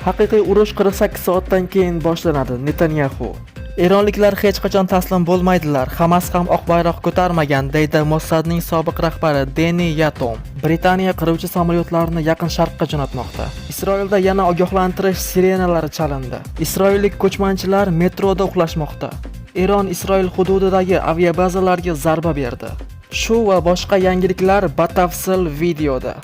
Haqiqiy urush 48 soatdan keyin boshlanadi. Netanyahu. Eronliklar hech qachon taslim bo'lmaydilar. Hamas ham oq bayroq ko'tarmagan, deydi Mossadning sobiq rahbari Deni Yatom. Britaniya qiruvchi samolyotlarini Yaqin Sharqqa jo'natmoqda. Isroilda yana ogohlantirish sirenalari chalindi. Isroillik ko'chmanchilar metroda uxlashmoqda. Eron Isroil hududidagi aviabazalarga zarba berdi. Shu va boshqa yangiliklar batafsil videoda.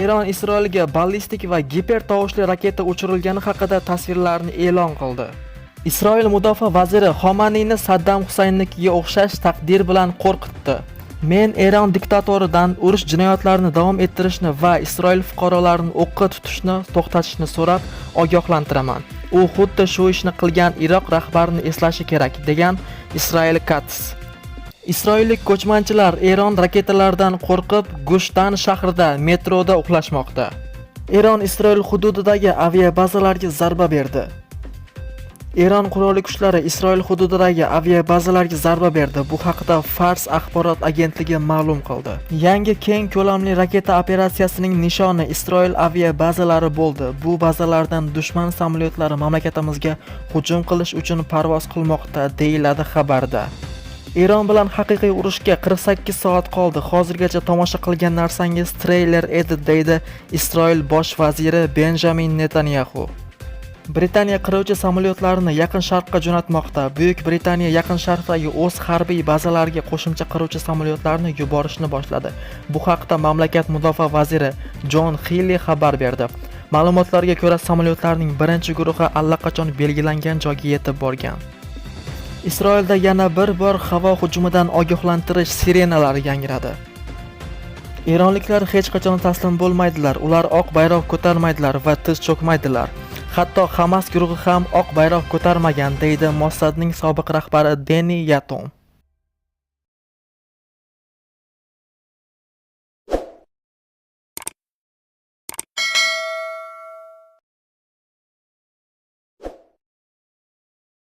Eron Isroilga ballistik va gipertovushli raketa uchirilgani haqida tasvirlarni e'lon qildi. Isroil mudofaa vaziri Xomaniyni Saddam Husaynnikiga o'xshash taqdir bilan qo'rqitdi. Men Eron diktatoridan urush jinoyatlarini davom ettirishni va Isroil fuqarolarini o'qqa tutishni to'xtatishni so'rab ogohlantiraman. U xuddi shu ishni qilgan Iroq rahbarini eslashi kerak, degan Israel Katz. Isroillik ko'chmanchilar Eron raketalaridan qo'rqib, Gushtan shahrida metroda uxlashmoqda. Eron Isroil hududidagi aviabazalarga zarba berdi. Eron qurolli kuchlari Isroil hududidagi aviabazalarga zarba berdi. Bu haqda Fars axborot agentligi ma'lum qildi. Yangi keng ko'lamli raketa operatsiyasining nishoni Isroil aviabazalari bo'ldi. Bu bazalardan dushman samolyotlari mamlakatimizga hujum qilish uchun parvoz qilmoqda, deyiladi xabarda. Eron bilan haqiqiy urushga 48 soat qoldi. Hozirgacha tomosha qilgan narsangiz treyler edi, deydi Isroil bosh vaziri Benjamin Netanyahu. Britaniya qiruvchi samolyotlarini Yaqin Sharqqa jo'natmoqda. Buyuk Britaniya Yaqin Sharqdagi o'z harbiy bazalariga qo'shimcha qiruvchi samolyotlarni yuborishni boshladi. Bu haqda mamlakat mudofaa vaziri Jon Xilli xabar berdi. Ma'lumotlarga ko'ra, samolyotlarning birinchi guruhi allaqachon belgilangan joyga yetib borgan. Isroilda yana bir bor havo hujumidan ogohlantirish sirenalari yangradi. Eronliklar hech qachon taslim bo'lmaydilar. Ular oq bayroq ko'tarmaydilar va tiz cho'kmaydilar. Hatto Hamas guruhi ham oq bayroq ko'tarmagan, deydi Mossadning sobiq rahbari Deni Yatom.